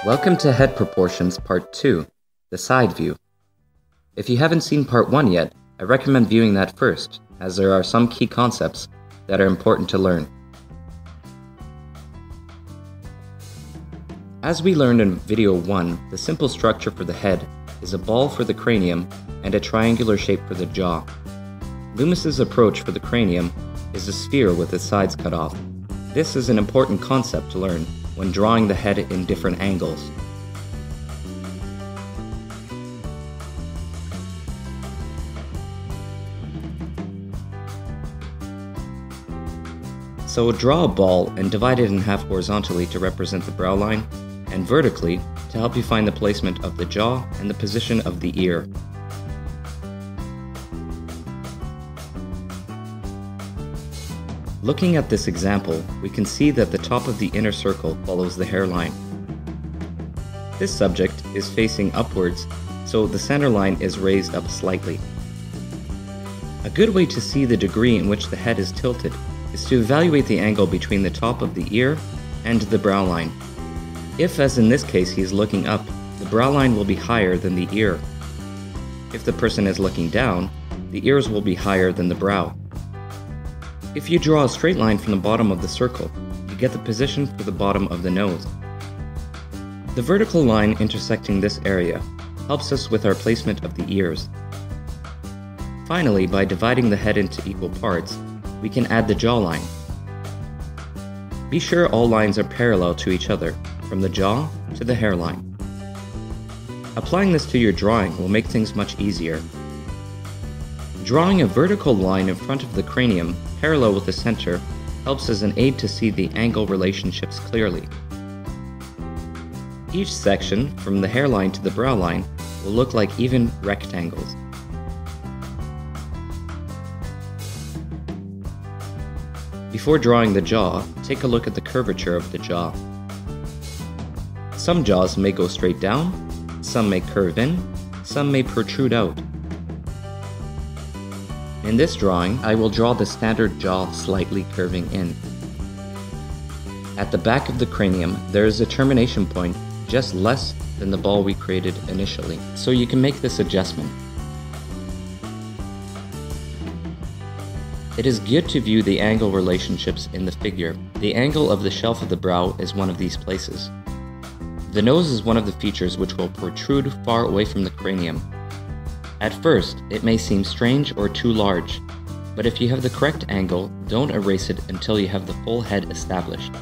Welcome to Head Proportions Part 2, the side view. If you haven't seen Part 1 yet, I recommend viewing that first, as there are some key concepts that are important to learn. As we learned in Video 1, the simple structure for the head is a ball for the cranium and a triangular shape for the jaw. Loomis's approach for the cranium is a sphere with its sides cut off. This is an important concept to learn when drawing the head in different angles. So draw a ball and divide it in half horizontally to represent the brow line, and vertically to help you find the placement of the jaw and the position of the ear. Looking at this example, we can see that the top of the inner circle follows the hairline. This subject is facing upwards, so the center line is raised up slightly. A good way to see the degree in which the head is tilted is to evaluate the angle between the top of the ear and the brow line. If, as in this case, he is looking up, the brow line will be higher than the ear. If the person is looking down, the ears will be higher than the brow. If you draw a straight line from the bottom of the circle, you get the position for the bottom of the nose. The vertical line intersecting this area helps us with our placement of the ears. Finally, by dividing the head into equal parts, we can add the jawline. Be sure all lines are parallel to each other, from the jaw to the hairline. Applying this to your drawing will make things much easier. Drawing a vertical line in front of the cranium parallel with the center helps as an aid to see the angle relationships clearly. Each section, from the hairline to the brow line, will look like even rectangles. Before drawing the jaw, take a look at the curvature of the jaw. Some jaws may go straight down, some may curve in, some may protrude out. In this drawing, I will draw the standard jaw slightly curving in. At the back of the cranium, there is a termination point just less than the ball we created initially, so you can make this adjustment. It is good to view the angle relationships in the figure. The angle of the shelf of the brow is one of these places. The nose is one of the features which will protrude far away from the cranium. At first, it may seem strange or too large, but if you have the correct angle, don't erase it until you have the full head established.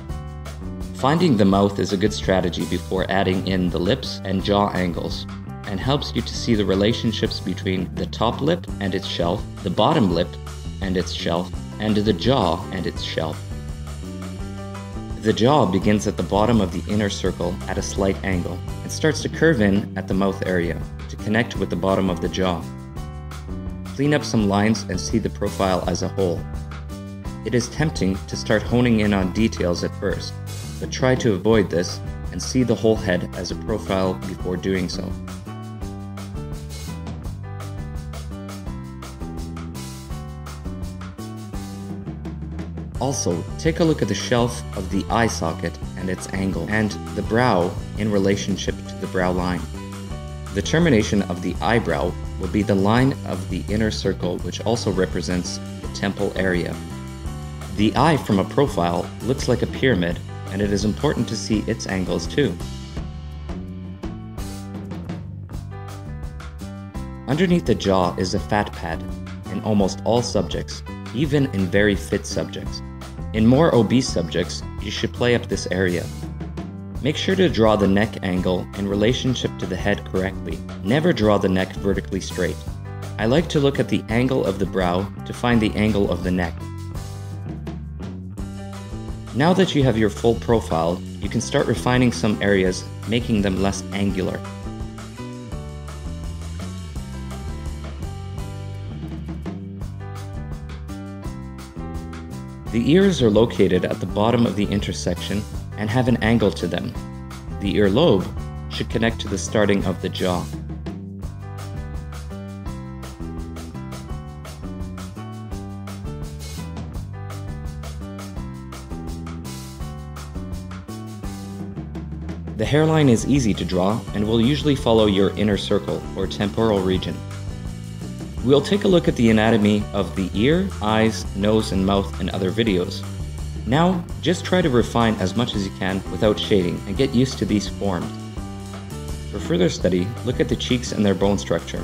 Finding the mouth is a good strategy before adding in the lips and jaw angles, and helps you to see the relationships between the top lip and its shelf, the bottom lip and its shelf, and the jaw and its shelf. The jaw begins at the bottom of the inner circle at a slight angle and starts to curve in at the mouth area to connect with the bottom of the jaw. Clean up some lines and see the profile as a whole. It is tempting to start honing in on details at first, but try to avoid this and see the whole head as a profile before doing so. Also, take a look at the shelf of the eye socket and its angle, and the brow in relationship to the brow line. The termination of the eyebrow will be the line of the inner circle, which also represents the temple area. The eye from a profile looks like a pyramid, and it is important to see its angles too. Underneath the jaw is a fat pad in almost all subjects, even in very fit subjects. In more obese subjects, you should play up this area. Make sure to draw the neck angle in relationship to the head correctly. Never draw the neck vertically straight. I like to look at the angle of the brow to find the angle of the neck. Now that you have your full profile, you can start refining some areas, making them less angular. The ears are located at the bottom of the intersection and have an angle to them. The ear lobe should connect to the starting of the jaw. The hairline is easy to draw and will usually follow your inner circle or temporal region. We'll take a look at the anatomy of the ear, eyes, nose, and mouth in other videos. Now, just try to refine as much as you can without shading and get used to these forms. For further study, look at the cheeks and their bone structure.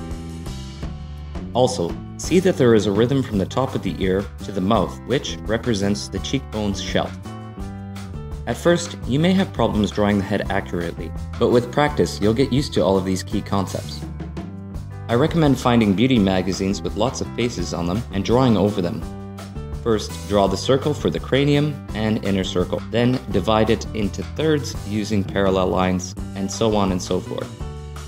Also, see that there is a rhythm from the top of the ear to the mouth, which represents the cheekbone's shelf. At first, you may have problems drawing the head accurately, but with practice, you'll get used to all of these key concepts. I recommend finding beauty magazines with lots of faces on them and drawing over them. First, draw the circle for the cranium and inner circle, then divide it into thirds using parallel lines, and so on and so forth.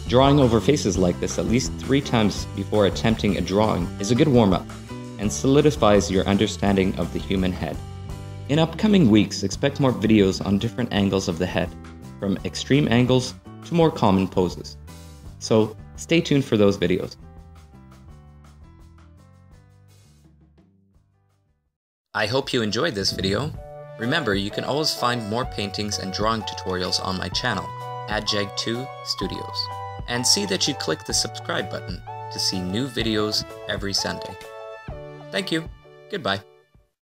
Drawing over faces like this at least 3 times before attempting a drawing is a good warm-up, and solidifies your understanding of the human head. In upcoming weeks, expect more videos on different angles of the head, from extreme angles to more common poses. So, stay tuned for those videos. I hope you enjoyed this video. Remember, you can always find more paintings and drawing tutorials on my channel, AdJag2 Studios. And see that you click the subscribe button to see new videos every Sunday. Thank you. Goodbye.